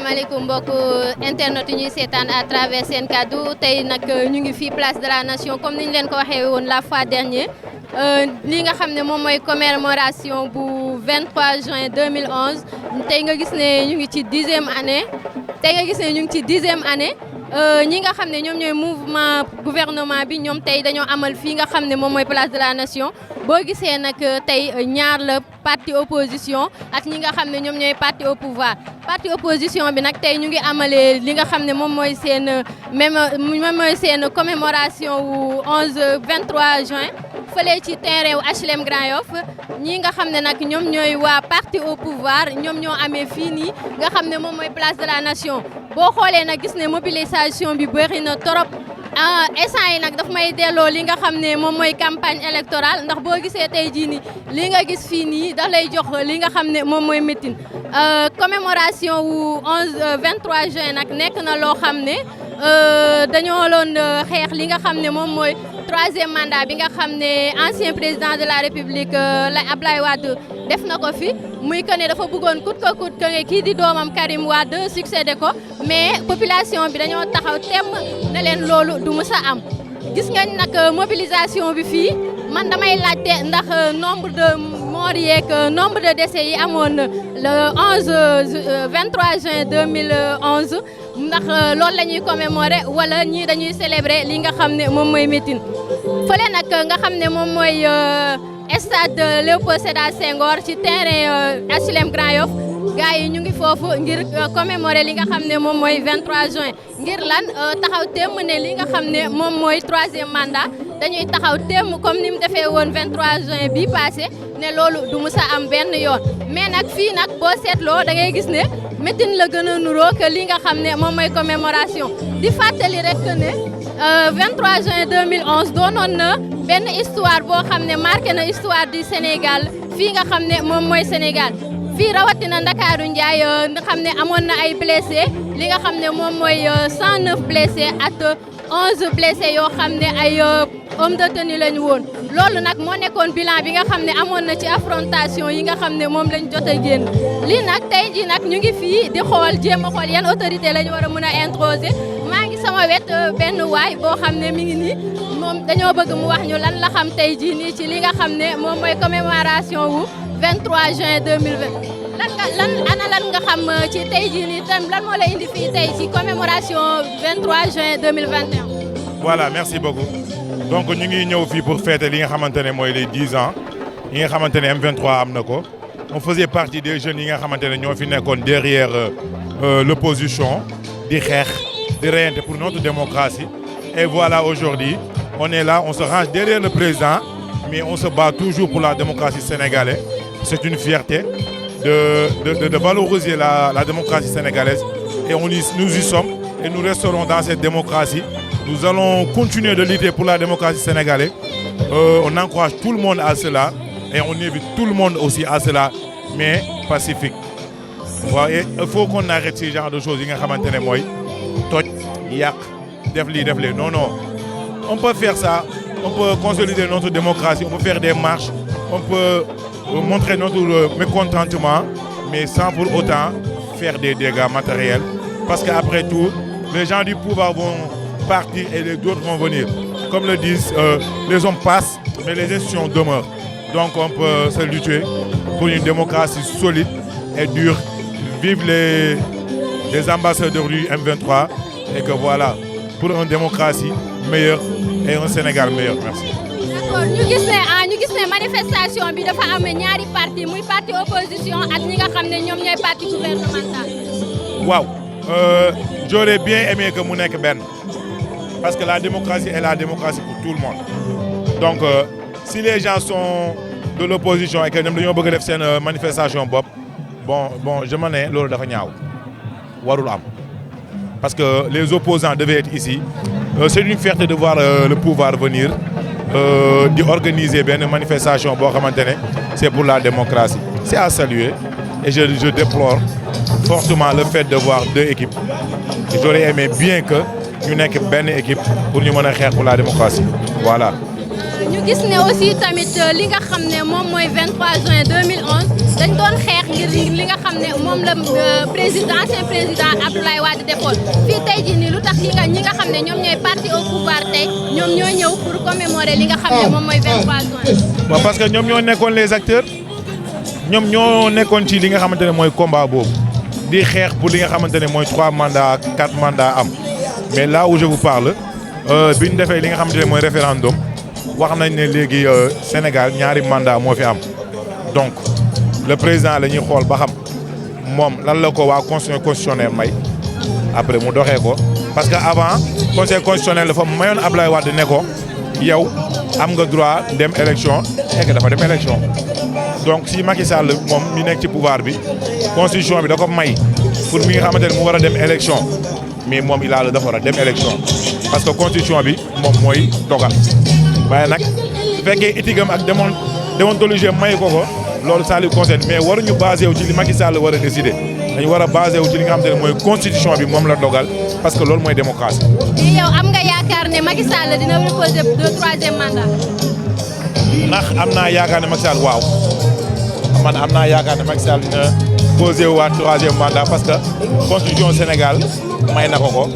asalaamaaleykum mbokku internet yi ñuy seetaan à travers seen kaddu tey nag ñu ngi fii place de la nation comme ni ñu leen ko waxee woon la fois dernière li nga xam ne moom mooy commémoration bu 23 juin 2011 tey nga gis ne ñu ngi ci 10e année ñi nga xam ne ñoom ñooy mouvement gouvernement bi ñoom tey dañoo amal fii nga xam ne moom mooy place de la nation boo gisee nag tey ñaar la parti opposition ak ñi nga xam ne ñoom ñooy parti au pouvoir parti opposition bi nag tey ñu ngi amalee li nga xam ne moom mooy seen commémoration wu 23 juin fële ci terrain wu HLM Grand Yoff ñi nga xam ne nag ñoom ñooy waa parti au pouvoir ñoom ñoo amee fii nii nga xam ne moom mooy place de la nation boo xoolee nag gis ne mobilisation bi bëri na trop instant yi nag daf may delloo li nga xam ne moom mooy campagne électorale ndax boo gisee tey jii nii li nga gis fii nii daf lay jox li nga xam ne moom mooy meeting commémoration wu 23 juin nag nekk na loo xam ne dañoo loon xeex li nga xam ne moom mooy 3e mandat bi nga xam ne ancien président de la république Abdoulaye Wade def na ko fi muy que ne dafa bëggoon coûte que coûte que kii di doomam Karim Wade succédé ko mais population bi dañoo taxaw temm ne leen loolu du mës a am gis ngeen nag mobilisation bi fii man damay laajte ndax nombre de morts yeeg nombre de décès yi amoon le 23 juin 2011 ndax loolu la ñuy commémorer wala ñii dañuy célébrer li nga xam ne moom mooy meeting fële nag nga xam ne moom mooy stade Léopold Sédar Senghor ci terrain HLM Grand Yoff gars yi ñu ngi foofu ngir commémorer li nga xam ne moom mooy 23 juin ngir lan taxaw temm ne li nga xam ne moom mooy 3e mandat dañuy taxaw temm comme ni mu defee woon 23 juin bi passé ne loolu du mës a am benn yoon mais nag fii nag boo seetloo da ngay gis ne meeting la gën a nuroo que li nga xam ne moom mooy commémoration di fàttali rek ne 23 juin 2011 doonoon na benn histoire boo xam ne marqué na histoire du Sénégal fii nga xam ne moom mooy Sénégal fii rawatina Ndakaaru Ndiaye nga xam ne amoon na ay blessé li nga xam ne moom mooy 109 blessé ak 11 blessé yoo xam ne ay homme de tenue lañu woon loolu nag moo nekkoon bilan bi nga xam ne amoon na ci affrontation yi nga xam ne moom lañ jot a génn lii nag tey ji nag ñu ngi fii di jéem a xool yan autorité la ñu war a mën a introsé maa ngi sama wet benn waay boo xam ne mi ngi nii moom dañoo bëgg mu wax ñu lan la xam tey jii nii ci li nga xam ne moom mooy commémoration wu 23 juin 2020 lan nga xam ci tey jii nii tam lan moo la indi fii tey ci commémoration 23 juin 2021. Voilà, merci beaucoup. Donc ñu ngi ñëw fii pour fêter li nga xamante ne mooy les 10 ans yi nga xamante ne M23 am na ko on faisait partie des jeunes yi nga xamante ne ñoo fi nekkoon derrière l'opposition di xeex di reyante pour notre démocratie et voilà aujourd'hui on est là on se range derrière le président mais on se bat toujours pour la démocratie sénégalaise c'est une fierté de valoriser la démocratie sénégalaise et nous y sommes et nous resterons dans cette démocratie. Nous allons continuer de lutter pour la démocratie sénégalaise. On encourage tout le monde à cela et on invite tout le monde aussi à cela, mais pacifique. Voilà, il faut qu'on arrête ce genre de choses. Non, non. On peut faire ça, on peut consolider notre démocratie, on peut faire des marches, on peut montrer notre mécontentement, mais sans pour autant faire des dégâts matériels. Parce qu'après tout, les gens du pouvoir vont partir et les autres vont venir. Comme le disent, les hommes passent, mais les institutions demeurent. Donc on peut se lutter pour une démocratie solide et dure. Vive les ambassadeurs du M23 et que voilà, pour une démocratie meilleure et un Sénégal meilleur. Merci. D'accord, ñu gis ne manifestation bi dafa am ñaari parti muy parti opposition ak ñi nga xam ne ñoom ñooy parti gouvernemental. Waaw, j'aurais bien aimé que mu nekk benn. Parce que la démocratie est la démocratie pour tout le monde. Donc, si les gens sont de l'opposition et que nous avons besoin de faire une manifestation, bon, je m'en ai, warul am. Parce que les opposants devaient être ici. C'est une fierté de voir le pouvoir venir, d'organiser une manifestation. C'est pour la démocratie. C'est à saluer. Et je déplore fortement le fait de voir deux équipes. J'aurais aimé bien que ñu nekk benn équipe pour ñu mën a xeex pour la démocratie voilà. ñu gis ne aussi tamit li nga xam ne moom mooy 23 juin 2011 dañ doon xeex ngir li nga xam ne moom la ancien président Abdoulaye Wade defoon fii tey jii nii lu tax ñi nga xam ne ñoom ñooy parti au pouvoir tey ñoom ñoo ñëw pour commémorer li nga xam ne moom mooy 23 juin. bon parce que ñoom ñoo nekkoon les acteurs ñoom ñoo nekkoon ci li nga xamante ne mooy combat boobu di xeex pour li nga xamante ne mooy 3 mandats 4 mandats am mais là où je vous parle bi ñu defee li nga xamante ne mooy référendum wax nañ ne léegi Sénégal ñaari mandat moo fi am donc le président la ñuy xool ba xam moom lan la ko waa conseil constitutionnel may après mu doxee ko parce que avant conseil constitutionnel dafa mayoon Abdoulaye Wade ne ko yow am nga droit dem élection et dafa dem élection donc si Macky Sall moom mi nekk ci pouvoir bi constitution bi da ko may pour mi nga xamante ne mu war a dem élection mais moom il a dafa war a dem élection parce que constitution bi moom mooy dogal waaye nag su fekkee étigam ak déontologie may ko loolu ça lui concerne mais waruñu basé wu ci li Macky Sall war a décider dañu war a basé wu ci li nga xamante ne mooy constitution bi moom la dogal parce que loolu mooy démocratie. mais yow am nga yaakaar ne Macky Sall dina reposer 3e mandat. ndax am naa yaakaar ne Macky Sall waaw man am naa yaakaar ne Macky Sall dina posé wu waat 3e mandat parce que constitution Sénégal may na ko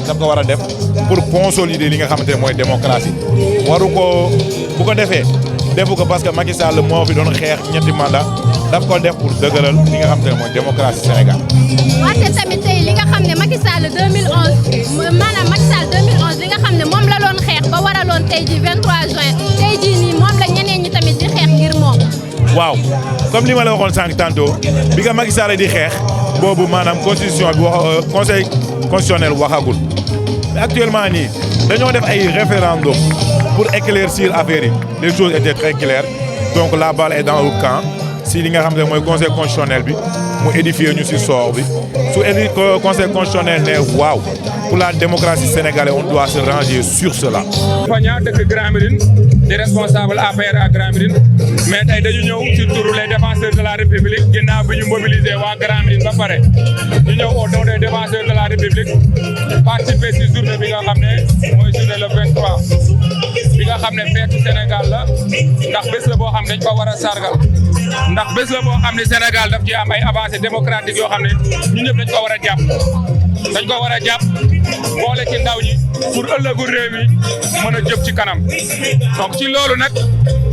daf ko war a def pour consolider li nga xamante ne mooy démocratie waru ko bu ko defee. defu ko parce que Macky Sall moo fi doon xeex ñetti mandat daf ko def pour dëgëral li nga xam te ne mooy démocratie Sénégal. wante tamit tey li nga xam ne Macky Sall 2011 maanaam Macky Sall 2011 li nga xam ne moom la doon xeex ba waraloon tey ji 23 juin tey jii nii moom la ñeneen ñi tamit di xeex ngir moom. waaw comme li ma la waxoon sànq tantôt bi nga Macky Sall di xeex boobu maanaam constitution bi conseil constitutionnel waxagul mais actuellement nii dañoo def ay référendum pour éclaircir affaire yi les choses étaient très claires donc la balle est dans le camp si li nga xam ne mooy conseil constitutionnel bi mu édifier ñu si sort bi su conseil constitutionnel ne waaw pour la démocratie sénégalaise on doit se ranger sur cela. Fagna dëkk Grand Médine di responsable APR à Grand Médine mais tey dañu ñëw ci turu les défenseurs de la République ginnaaw bi ñu mobiliser waa Grand Médine ba pare ñu ñëw au nom des défenseurs de la République participer ci journée bi nga xam ne mooy journée le 23 bi nga xam ne feetu Sénégal la ndax bés la boo xam ne dañ ko war a sargal ndax bés la boo xam ne Sénégal daf ci am ay avancées démocratiques yoo xam ne ñu ñëpp dañ ko war a jàpp dañ ko war a jàpp boole ci ndaw ñi pour ëllëgu réew mi mën a jëm ci kanam donc ci loolu nag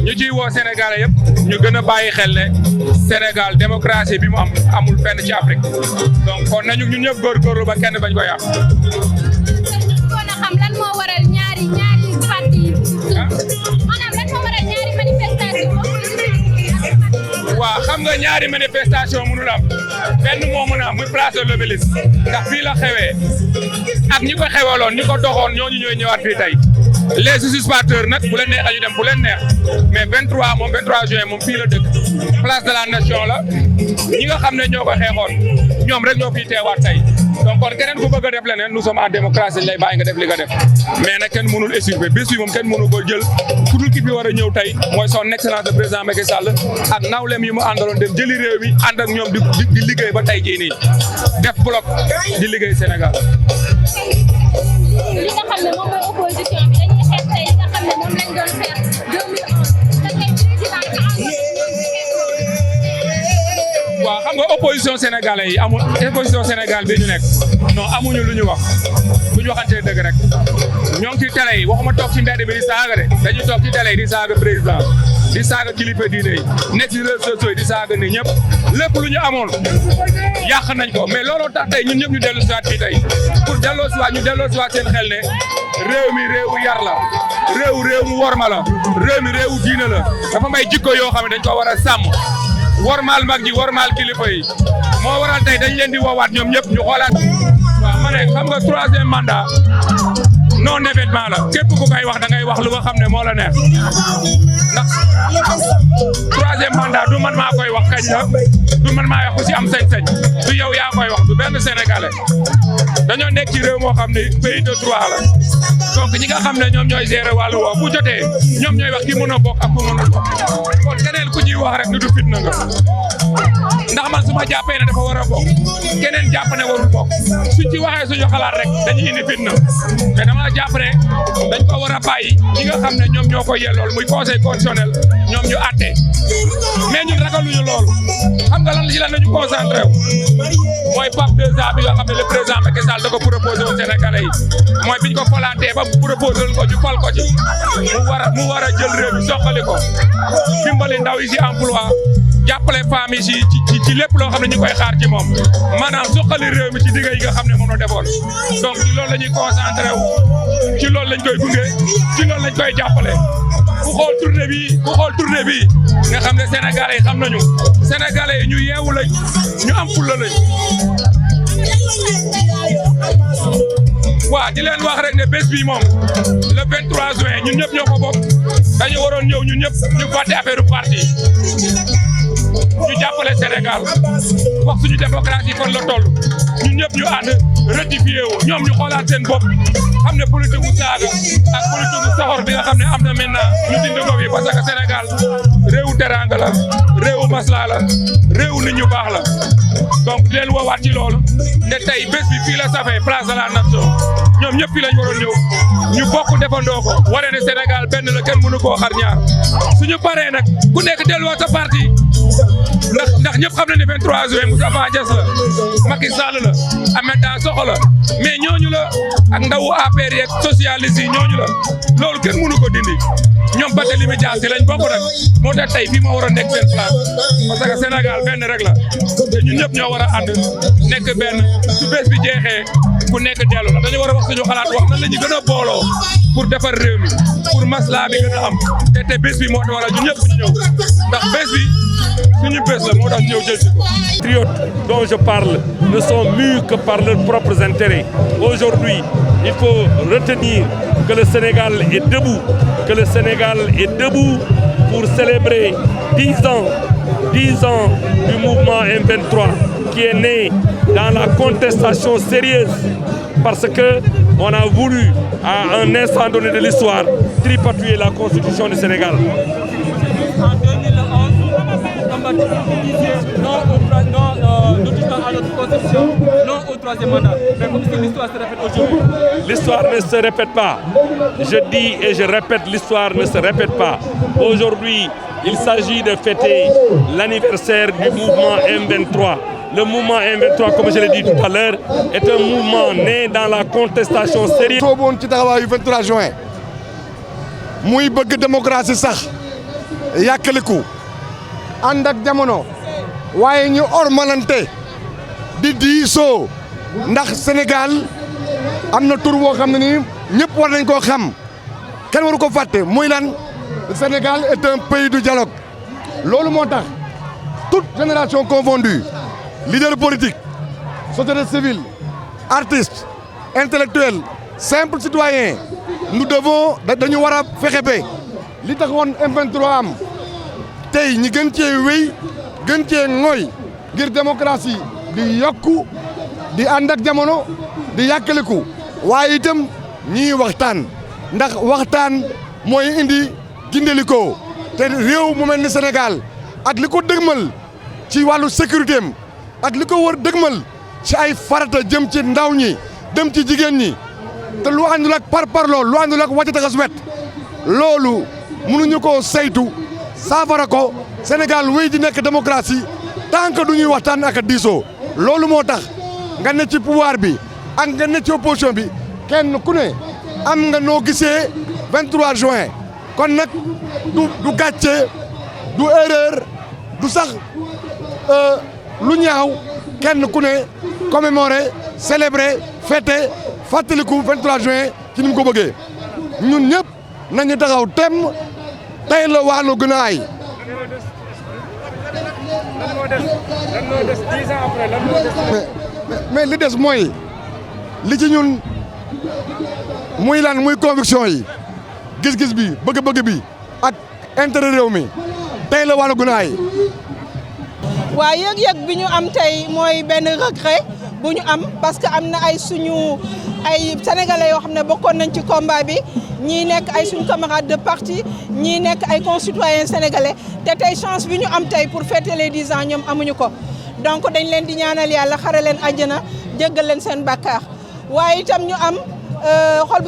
ñu ciy woo Sénégalais yëpp ñu gën a bàyyi xel ne Sénégal démocratie bi mu am amul fenn ci Afrique donc kon nañu ñun ñëpp góorgóorlu ba kenn bañ ko yàq. kon a xam lan moo waral ñaari parti yi. maanaam lan moo waral ñaari manifestation. waaw xam nga ñaari manifestation mënul am benn moo mën a am muy place de l'Obélisque ndax fii la xewee ak ñi ko xewaloon ñi ko doxoon ñooñu ñooy ñëwaat fii tey les usurpateurs nag bu leen neex ñu dem bu leen neex mais 23 juin moom fii la dëkk place de la nation la ñi nga xam ne ñoo ko xeexoon ñoom rek ñoo fiy teewaat tey donc kon keneen ku bëgg a def leneen nous sommes en démocratie lay bàyyi nga def li nga def mais nag kenn mënul usurper bés bi moom kenn mënu ko jël ku dul ki fi war a ñëw tey mooy son excellence le président Macky Sall ak nawleem yi mu àndaloon dem jëli réew mi ànd ak ñoom di liggéey ba tey jii nii def bloc di liggéey Sénégal. li nga xam ne moom mooy opposition bi dañuy xeex tey li nga xam ne moom lañ doon xeex 2011 te tey président waaw xam nga opposition sénégalais yi amul opposition Sénégal bi ñu nekk non amuñu lu ñu wax bu ñu waxantee dëgg rek ñoo ngi ci télé yi waxuma toog ci mbedd bi di saaga de dañuy toog ci télé yi di saaga président di saaga kilifa diine yi nekk ci réseaux sociaux yi di saaga ni ñëpp lépp lu ñu amoon yàq nañ ko mais looloo tax tey ñun ñëpp ñu dellu siwaat fii tey pour delloo siwaat ñu delloo siwaat seen xel ne réew mi réewu yar la réew mu worma la réew mi réewu diine la dafa may jikko yoo xam ne dañ ko war a sàmm wormaal mag ji wormaal kilifa yi moo waral tey dañ leen di woowaat ñoom ñëpp ñu xoolaat. waaw ma ne xam nga 3e mandat non événement la képp ku koy wax da ngay wax lu nga xam ne moo la neex ndax 3e mandat du man maa koy wax kañ la du man maa wax ku si am sañ-sañ du yow yaa koy wax du benn sénégalais dañoo nekk ci réew moo xam ne pays de droit la donc ñi nga xam ne ñoom ñooy gérer wàllu woo bu jotee ñoom ñooy wax ki mën a bokk ak ku mënul bokk kon keneen ku ñuy wax rek ni du fitna nga ndax man su ma jàppee ne dafa war a bokk keneen jàpp ne warul bokk suñ ci waxee suñu xalaat rek dañuy indi fitna mais dama jàpp ne dañ ko war a bàyyi ñi nga xam ne ñoom ñoo ko yellool muy conseil constitutionnel ñoom ñu àtte mais ñun ragaluñu loolu xam nga lan ci lan lañu concentré wu mooy PAP 2A bi nga xam ne le président Macky Sall da ko proposé aux Sénégalais yi mooy biñ ko falaatee ba proposé ko ci fal ko ci mu war a jël réew mi soxali ko dimbali ndaw yi ci emploi jàppale famille ci lépp loo xam ne ñu koy xaar ci moom maanaam soxali réew mi ci digg yi nga xam ne moom la defoon donc ci loolu la ñuy concentré wu ci loolu lañ koy gunge ci loolu lañ koy jàppale ku xool tournée bi nga xam ne sénégalais yi xam nañu sénégalais yi ñu yeewu lañ ñu am fulla lañ waaw di leen wax rek ne bés bi moom le 23 juin ñun ñëpp ñoo ko bokk dañu waroon ñëw ñun ñëpp ñu fàtte affaire parti ñu jàppale Sénégal wax suñu démocratie kon la toll ñun ñëpp ñu ànd rectifié wu ñoom ñu xoolaat seen bopp xam ne politique bu saaga ak politique bu soxor bi nga xam ne am na maintenant ñu dindi ko fi parce que Sénégal réewu teranga la réewu masla la réewu nit ñu baax la donc di leen woowaat ci loolu ne tey bés bi fii la safee place de la nation ñoom ñëpp fii lañ waroon ñëw ñu bokk defandoo ko wane ne Sénégal benn la kenn mënu koo xar ñaar suñu paree nag ku nekk delluwaat sa parti ndax ñëpp xam na ne 23 juin Moustapha Niasse la Macky Sall la Ahmed Dansokho la mais ñooñu la ak ndawu APR yeeg socialiste yi ñooñu la loolu kenn mënu ko dindi ñoom Barthélémy Dias si lañ bokk nag moo tax tey fii moo war a nekk seen place parce que Sénégal benn rek la te ñun ñëpp ñoo war a ànd nekk benn su bés bi jeexee ku nekk dellu la dañu war a wax suñu xalaat wax nan la ñu gën a booloo pour defar réew mi pour masla bi gën a am te bés bi moo tax wala ñun ñëpp ñu ñëw ndax bés bi suñu bés la moo tax ñëw jël si ko. Les patriotes dont je parle ne sont mus que par leurs propres intérêts. Aujourd'hui, il faut retenir que le Sénégal est debout, pour célébrer 10 ans du mouvement M23 qui est né dans la contestation sérieuse parce que on a voulu, à un instant donné de l'histoire, tripatouiller la constitution du Sénégal. En 2011, non à notre constitution, non au troisième mandat. Mais comme si l'histoire se répète aujourd'hui. L'histoire ne se répète pas. Je dis et je répète, l'histoire ne se répète pas. Aujourd'hui, il s'agit de fêter l'anniversaire du mouvement M23. Le mouvement M23, comme je l'ai dit tout à l'heure, est un mouvement né dans la contestation sérieuse. sooboon ci taxawaayu 23 juin muy bëgg démocratie sax yàkkaliku ànd ak jamono waaye ñu ormalante di diisoo ndax Sénégal am na tur boo xam ne nii ñëpp war nañ koo xam kenn waru ko fàtte muy lan le Sénégal est un pays du dialogue loolu moo tax toute génération confondue leader politique société civile artistes intellectuels simples citoyens nous devons dañu war a fexe ba li taxoon M23 am tey ñi gën cee wéy gën cee ŋooy ngir démocratie di yokku di ànd ak jamono di yàkkaliku waaye itam ñiy waxtaan ndax waxtaan mooy indi gindelikoo te réew mu mel ni Sénégal ak li ko dëgmal ci wàllu sécurité am ak li ko wër dëgmal ci ay farata jëm ci ndaw ñi dem ci jigéen ñi te lu àndul ak parparloo lu àndul ak wàcc taxas wet loolu mënuñu koo saytu saafara ko Sénégal wéy di nekk démocratie tant que du ñuy waxtaan ak a diisoo loolu moo tax nga ne ci pouvoir bi ak nga ne ci opposition bi kenn ku ne am nga noo gisee 23 juin kon nag du gàcce du erreur du sax lu ñaaw kenn ku ne commémorer célébrer fêter fàttaliku 23 juin ci ni mu ko bëggee ñun ñëpp nañu taxaw tem tey la wàllu gën a ay. mais li des mooy li ci ñun muy lan muy conviction yi gis-gis bi bëgg-bëgg bi ak intérêt réew mi tey la wàllu gën a ay. waaw yëg-yëg bi ñu am tey mooy benn regret bu ñu am parce que am na ay sénégalais yoo xam ne bokkoon nañ ci combat bi ñii nekk ay suñu camarades de parti ñii nekk ay concitoyens sénégalais te tey chance bi ñu am tey pour fêter les 10 ans ñoom amuñu ko donc dañ leen di ñaanal yàlla xare leen àjjana jéggal leen seen bàkkaar waaye itam ñu am xol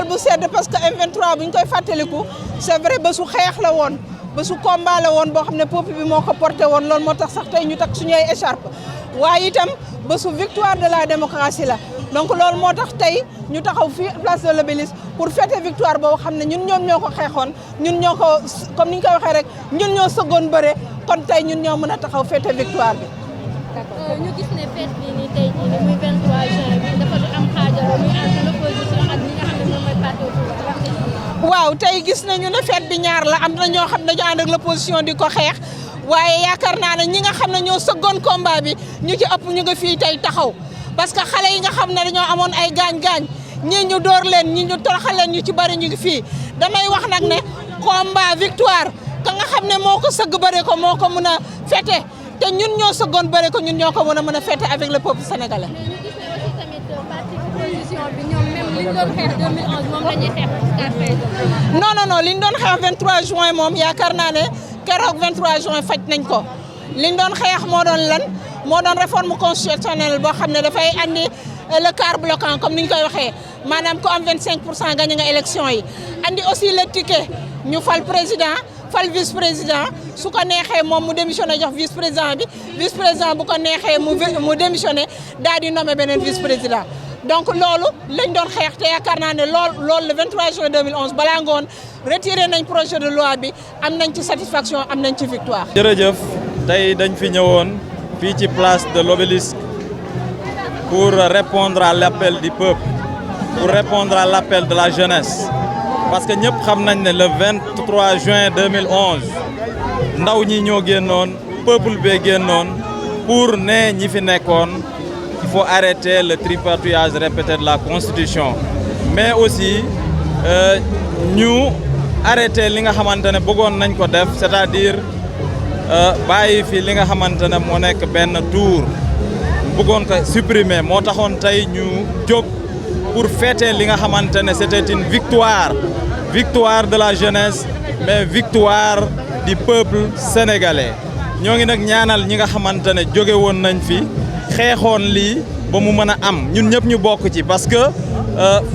bu sedd parce que M23 bu ñu koy fàttaliku c'est vrai bésu xeex la woon bésu combat la woon boo xam ne peuple bi moo ko porté woon loolu moo tax sax tey ñu takk suñu ay écharpe waaye itam bésu victoire de la démocratie la donc loolu moo tax tey ñu taxaw fii place de l'Obélisque pour fêter victoire boobu xam ne ñoom ñoo ko xeexoon ñun ñoo ko comme ni ñu koy waxee rek ñun ñoo sëggoon bëre kon tey ñun ñoo mën a taxaw fêter victoire bi. ñu gis ne fête bi nii tey jii nii muy 23 juin bi dafa am xaajaloo muy entre l'opposition ak ñi nga xam ne moom mooy parti au pouvoir. waaw tey gis nañu ne fête bi ñaar la am na ñoo xam ne dañu ànd ak l'opposition di ko xeex waaye yaakaar naa ne ñi nga xam ne ñoo sëggoon combat bi ñu ci ëpp ñu nga fii tey taxaw parce que xale yi nga xam ne dañoo amoon ay gaañ-gaañ ñii ñu door leen ñii ñu toroxal leen ñu ci bari ñu ngi fii damay wax nag ne combat victoire ka nga xam ne moo ko sëgg bëre ko moo ko mën a fêter te ñun ñoo sëggoon bëre ko ñun ñoo ko mën a fêter avec le peuple sénégalais. mais ñu gis ne aussi tamit parti opposition bi ñoom même li ñu doon xeex 2011 moom la ñuy xeex jusqu'à présent. non li ñu doon xeex 23 juin moom yaakaar naa ne keroog 23 juin faj nañ ko li ñu doon xeex moo doon lan moo doon réforme constitutionnelle boo xam ne dafay andi le quart bloquant comme ni ñu koy waxee maanaam ko am 25% gagné nga élection yi andi aussi le ticket ñu fal président fal vice président su ko neexee moom mu démissionné jox vice président bi vice président bu ko neexee mu démissionné daal di nommé beneen vice président donc loolu lañ doon xeex te yaakaar naa ne loolu le 23 juin 2011 balaa ngoon retiré nañ projet de loi bi am nañ ci satisfaction am nañ ci victoire. jërëjëf tey dañ fi ñëwoon fii ci place de l'Obélisque pour répondre à l'appel du peuple pour répondre à l'appel de la jeunesse parce que ñëpp xam nañ ne le 23 juin 2011 ndaw ñi ñoo génnoon peuple bee génnoon pour ne ñi fi nekkoon il faut arrêter le tripatouillage répété de la Constitution mais aussi ñu arrêter li nga xamante ne bëggoon nañ ko def c'est-à-dire bàyyi fi li nga xamante ne moo nekk benn tour bëggoon ko supprimer moo taxoon tey ñu jóg pour fêter li nga xamante ne c'était une victoire de la jeunesse mais victoire du peuple sénégalais ñoo ngi nag ñaanal ñi nga xamante ne jóge woon nañ fi xeexoon lii ba mu mën a am ñun ñëpp ñu bokk ci parce que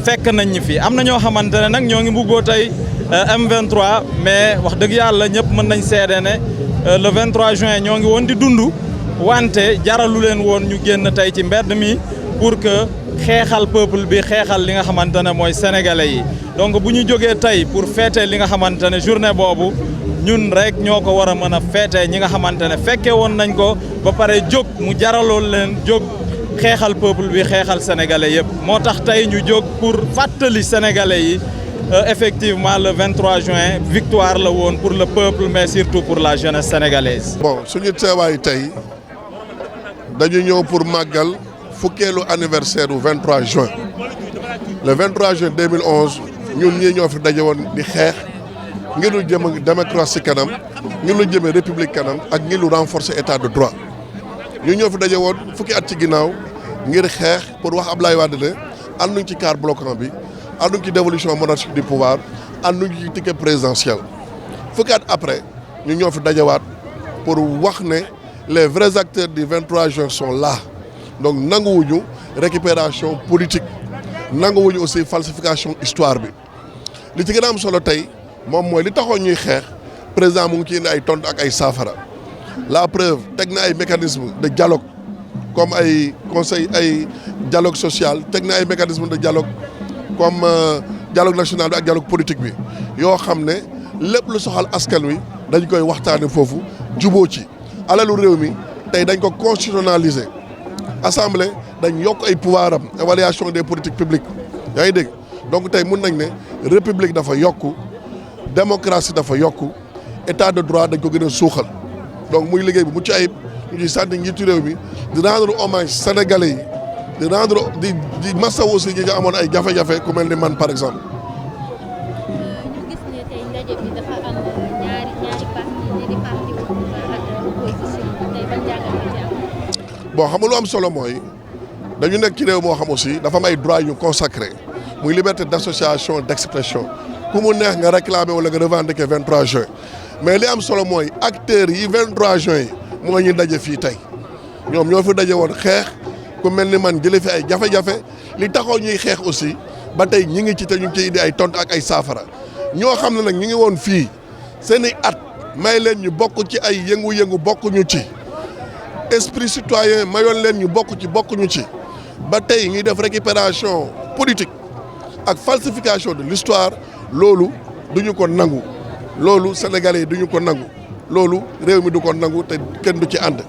fekk nañ ñu fi am na ñoo xamante ne nag ñoo ngi buggoo tey M23 mais wax dëgg yàlla ñëpp mën nañ seede ne le 23 juin ñoo ngi woon di dund wante jaralu leen woon ñu génn tey ci mbedd mi pour que xeexal peuple bi xeexal li nga xamante ne mooy sénégalais yi donc bu ñu jógee tey pour fêter li nga xamante ne journée boobu ñun rek ñoo ko war a mën a fêter ñi nga xamante ne fekke woon nañ ko ba pare jóg mu jaraloon leen jóg xeexal peuple bi xeexal sénégalais yëpp moo tax tey ñu jóg pour fàttali sénégalais yi effectivement le 23 juin victoire la woon pour le peuple mais surtout pour la jeunesse sénégalaise. bon suñu teewaay tey dañu ñëw pour màggal fukkeelu anniversaire du 23 juin le 23 juin 2011 ñun ñii ñoo fi daje woon di xeex ngir lu jëm démocratie kanam ngir lu jëmee république kanam ak ngir lu renforcer état de droit ñu ñoo fi daje woon fukki at ci ginnaaw ngir xeex pour wax Abdoulaye Wade ne ànduñ ci quart bloquant bi ànduñ ci dévolution monarchique du pouvoir ànduñ ci ticket présidentiel fukki at après ñu ñoo fi dajewaat pour wax ne les vrais acteurs du 23 juin sont là donc nanguwuñu récupération politique nanguwuñu aussi falsification histoire bi li ci gën a am solo tey moom mooy li taxoon ñuy xeex président mu ngi ci indi ay tontu ak ay saafara la preuve teg na ay mécanismes de dialogue comme ay conseil ay dialogue social teg na ay mécanismes de dialogue comme dialogue national bi ak dialogue politique bi yoo xam ne lépp lu soxal askan wi dañ koy waxtaane foofu juboo ci alalu réew mi tey dañ ko constitutionnaliser assemblée dañ yokk ay pouvoir am évaluation des politiques publiques yaa ngi dégg donc tey mun nañ ne république dafa yokku démocratie dafa yokku état de droit dañ ko gën a suuxal donc muy liggéey bu mucc ayib ñu ciy sant njiitu réew mi di rendre hommage sénégalais yi di rendre di masaw aussi ñi nga amoon ay jafe-jafe ku mel ni man par exemple. ñu gis ne tey ndaje bi dafa am ñaari parti ñi di parti ak opposition tey ban jàngat nga ci am. bon xam nga lu am solo mooy dañu nekk ci réew moo xam aussi dafa am ay droits yu consacré muy liberté d'association d'expression ku mu neex nga réclamer wala nga revendiquer 23 juin mais li am solo mooy acteurs yi 23 juin yi moo ñu daje fii tey ñoom ñoo fi daje woon xeex ku mel ni man jëlee fi ay jafe-jafe li taxaw ñuy xeex aussi ba tey ñi ngi ci te ñu ngi ciy indi ay tontu ak ay saafara ñoo xam ne nag ñu ngi woon fii seen i at may leen ñu bokk ci ay yëngu-yëngu bokkuñu ci esprit citoyen mayoon leen ñu bokkuñu ci ba tey ñuy def récupération politique ak falsification de l'histoire loolu duñu ko nangu loolu sénégalais yi duñu ko nangu loolu réew mi du ko nangu te kenn du ci ànd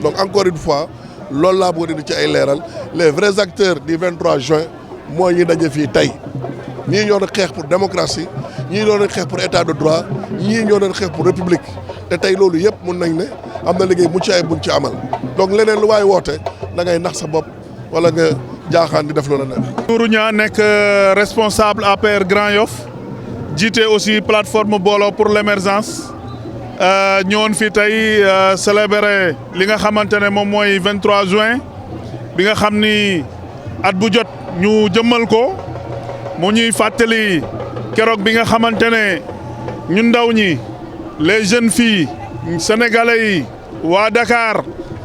donc encore une fois loolu laa bëgg di ci ay leeral les vrais acteurs du 23 juin mooy ñi daje fii tey ñii ñoo doon xeex pour démocratie ñii ñoo doon xeex pour état de droit ñii ñoo doon xeex pour république te tey loolu yëpp mun nañ ne am na liggéey mucc ay buñ ci amal donc leneen lu waay woote da ngay nax sa bopp wala nga jaaxaan di def loola nekk. Nourou Niang nekk responsable APR Grand Yoff jiite aussi plateforme Booloo pour l'émergence ñëwoon fii tey célébrer li nga xamante ne moom mooy 23 juin bi nga xam ni at bu jot ñu jëmmal ko mu ñuy fàttali keroog bi nga xamante ne ñun ndaw ñi les jeunes filles sénégalais yi waa Dakar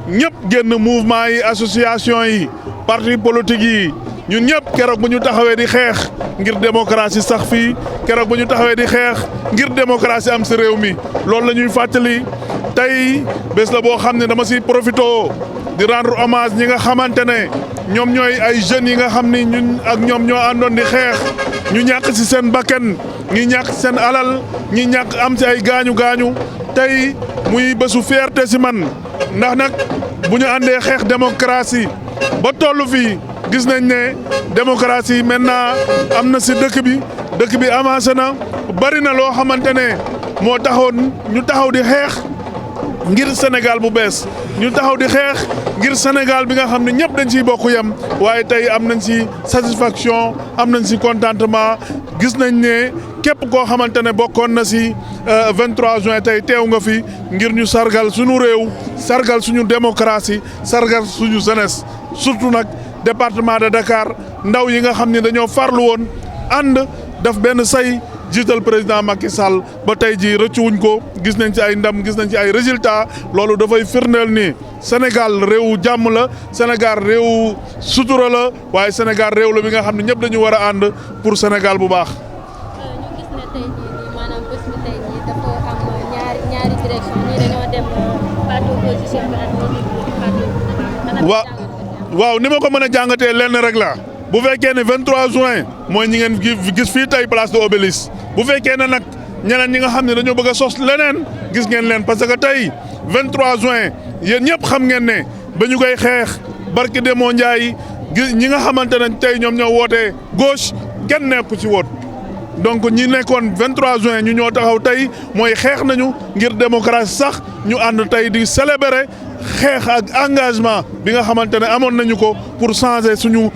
ñëpp génn mouvement yi association yi parti politique yi ñun ñëpp keroog bu ñu taxawee di xeex ngir démocratie sax fii keroog bu ñu taxawee di xeex ngir démocratie am si réew mi loolu la ñuy fàttali tey bés la boo xam ne dama si profito di rendre hommage ñi nga xamante ne ñoom ñooy ay jeunes yi nga xam ni ñun ak ñoom ñoo àndoon di xeex ñu ñàkk si seen bakkan ñi ñàkk seen alal ñi ñàkk am si ay gaañu tey muy bésu fierté si man ndax nag bu ñu àndee xeex démocratie ba tollu fii gis nañ ne démocratie maintenant am na si dëkk bi avancé na bari na loo xamante ne moo taxoon ñu taxaw di xeex ngir Sénégal bu bees ñu taxaw di xeex ngir Sénégal bi nga xam ne ñëpp dañ ciy bokk yem waaye tey am nañ ci satisfaction am nañ ci contentement gis nañ ne képp koo xamante ne bokkoon na ci 23 juin tey teew nga fi ngir ñu sargal suñu réew sargal suñu démocratie sargal suñu jeunesse surtout nag département de Dakar ndaw yi nga xam ne dañoo farlu woon ànd daf benn say jiital président Macky Sall ba tey ji rëccuwuñ ko gis nañ ci ay ndam gis nañ ci ay résultats loolu dafay firndeel ni Sénégal réewu jàmm la Sénégal réewu sutura la waaye Sénégal réew la bi nga xam ne ñëpp dañu war a ànd pour Sénégal bu baax. ñu gis ne tey jii maanaam bés bi tey jii dafa am ñaari direction ñii dañoo dem parti opposition bi ak waaw ni ma ko mën a jàngatee lenn rek la bu fekkee ne 23 juin mooy ñi ngeen gis fii tey place de Obélisque bu fekkee ne nag ñeneen ñi nga xam ne dañoo bëgg a sos leneen gis ngeen leen parce que tey 23 juin yéen ñëpp xam ngeen ne ba ñu koy xeex barki Demba Ndiaye ñi nga xamante ne tey ñoom ñoo wootee gauche kenn nekku ci woon. donc ñi nekkoon 23 juin ñu ñoo taxaw tey mooy xeex nañu ngir démocratie sax ñu ànd tey di célébrer xeex ak engagement bi nga xamante ne amoon nañu ko pour changer suñu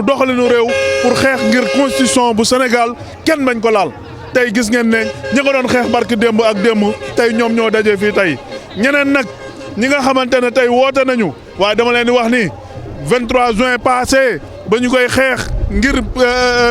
doxalinu réew pour xeex ngir constitution bu Sénégal kenn bañ ko laal. tey gis ngeen ne ñi nga doon xeex barki démb ak démb tey ñoom ñoo daje fii tey ñeneen nag ñi nga xamante ne tey woote nañu waaye dama leen di wax ni 23 juin passé ba ñu koy xeex ngir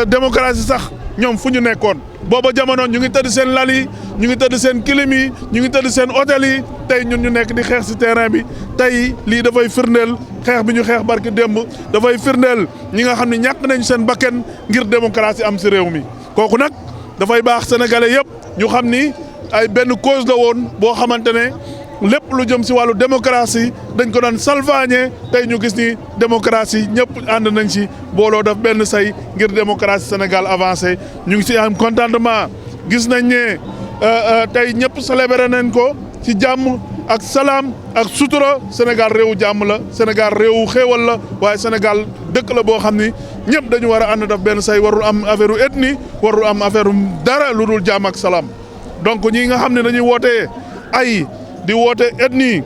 démocratie sax ñoom fu ñu nekkoon booba jamono ñu ngi tëdd seen lal yi ñu ngi tëdd seen kilim yi ñu ngi tëdd seen hôtel yi tey ñun ñu nekk di xeex ci terrain bi tey lii dafay firndeel xeex bi ñu xeex barki démb dafay firndeel ñi nga xam ne ñàkk nañu seen bakken ngir démocratie am ci réew mi kooku nag dafay baax sénégalais yëpp ñu xam ni ay benn cause la woon boo xamante ne lépp lu jëm ci wàllu démocratie dañ ko doon salfaañe tey ñu gis ni démocratie ñëpp ànd nañ ci booloo daf benn say ngir démocratie Sénégal avancé ñu ngi ci am contentement gis nañ ne tey ñëpp célébré nañ ko ci jàmm ak salaam ak sutura Sénégal réewu jàmm la Sénégal réewu xéewal la waaye Sénégal dëkk la boo xam ni ñëpp dañu war a ànd daf benn say warul am affaire u ethnie warul am affaire dara lu dul jàmm ak salaam donc ñi nga xam ne dañuy wootee ay di woote ethnie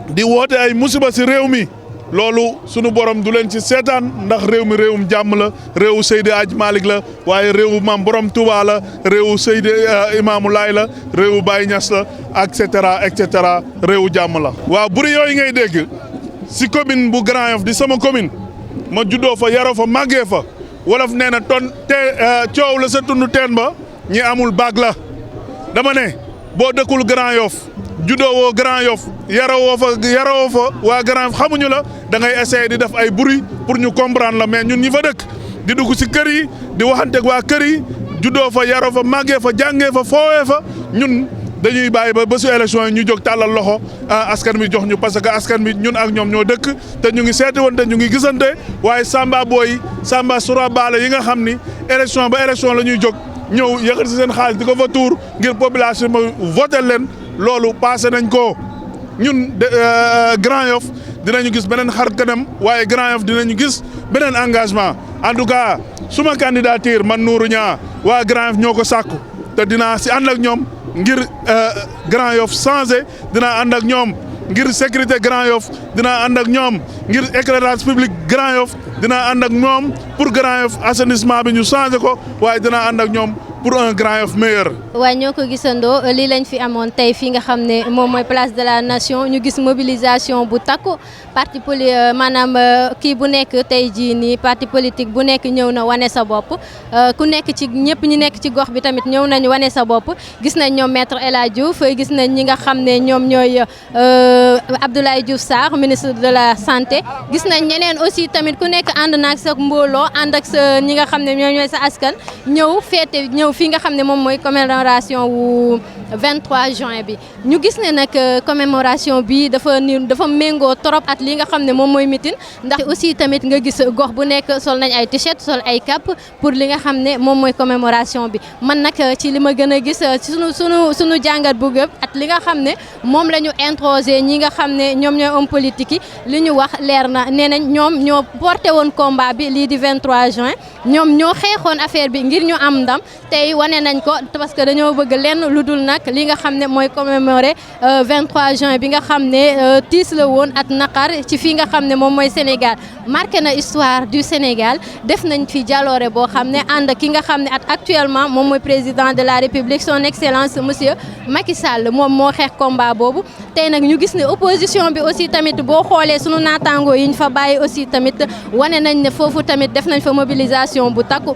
di woote ay musiba ci réew mi loolu sunu borom du leen ci seetaan ndax réew mi réewum jàmm la réewu Seydi Hadji Malick la waaye réewu Maam Borom Touba la réewu Seydi Imaamu Laay la réewu Baye Niass la et cetera réewu jàmm la. waaw buri yooyu ngay dégg ci commune bu Grand Yoff di sama commune ma juddoo fa yaroo fa màggee fa wolof nee na coow la sa tund teen ba ñi amul baag la dama ne boo dëkkul Grand Yoff juddoo Grand Yoff yaroo fa waa Grand Yoff xamuñu la da ngay essayer di def ay bruit pour ñu comprendre la mais ñun ñi fa dëkk di dugg ci kër yi di waxanteeg waa kër yi juddoo fa yaroo fa màggee fa jàngee fa foowee fa ñun dañuy bàyyi ba bésu élection yi ñu jóg tàllal loxo askan bi jox ñu parce que askan bi ñun ak ñoom ñoo dëkk te ñu ngi seeti woon te ñu ngi gisante waaye Samba booy Samba Sourabala yi nga xam ni élection ba élection la ñuy jóg ñëw yëkkati seen xaalis di ko fa tuur ngir population bi voté leen loolu passé nañ ko ñun Grand Yoff dinañu gis beneen xar kanam waaye Grand Yoff dinañu gis beneen engagement en tout cas suma candidature man Nourou Niang waa Grand Yoff ñoo ko sàkku te dinaa si ànd ak ñoom ngir Grand Yoff changé dinaa ànd ak ñoom ngir sécurité Grand Yoff dinaa ànd ak ñoom ngir éclairage public Grand Yoff dinaa ànd ak ñoom pour Grand Yoff assainissement bi ñu changé ko waaye dinaa ànd ak ñoom pour un Grand Yoff meilleur. waaye ñoo ko gisandoo lii lañ fi amoon tey fii nga xam ne moom mooy place de la nation ñu gis mobilisation bu takku parti maanaam kii bu nekk tey jii nii parti politique bu nekk ñëw na wane sa bopp ku nekk ci ñëpp ñi nekk ci gox bi tamit ñëw nañu wane sa bopp gis nañ ñoom maître El Hadj Diouf gis nañ ñi nga xam ne ñoom ñooy Abdoulaye Diouf Sarr ministre de la santé gis nañ ñeneen aussi tamit ku nekk ànd na ak sa mbooloo ànd ak sa ñi nga xam ne ñoom ñooy sa askan ñëw féete ñëw fii nga xam ne moom mooy commémoration wu 23 juin bi ñu gis ne nag commémoration bi dafa méngoo trop at li nga xam ne moom mooy mitin ndax aussi tamit nga gis gox bu nekk sol nañ ay t-shirt sol ay cap pour li nga xam ne moom mooy commémoration bi man nag ci li ma gën a gis sunu jàngat bu gëpp at li nga xam ne moom la ñu introsé ñi nga xam ne ñoom ñooy homme politique yi li ñu wax leer na nee nañ ñoom ñoo porté woon combat bi lii di 23 juin ñoom ñoo xeexoon affaire bi ngir ñu am ndam tey wane nañ ko parce que dañoo bëgg lenn lu dul nag li nga xam ne mooy commémorer 23 juin bi nga xam ne tiis la woon at naqar ci fii nga xam ne moom mooy Sénégal marqué na histoire du Sénégal def nañ fi jaloore boo xam ne ànd ki nga xam ne actuellement moom mooy président de la République son excellence monsieur Macky Sall moom moo xeex combat boobu tey nag ñu gis ne opposition bi aussi tamit boo xoolee sunu naataangoo yi ñu fa bàyyi aussi tamit wane nañ ne foofu tamit def nañ fa mobilisation bu takku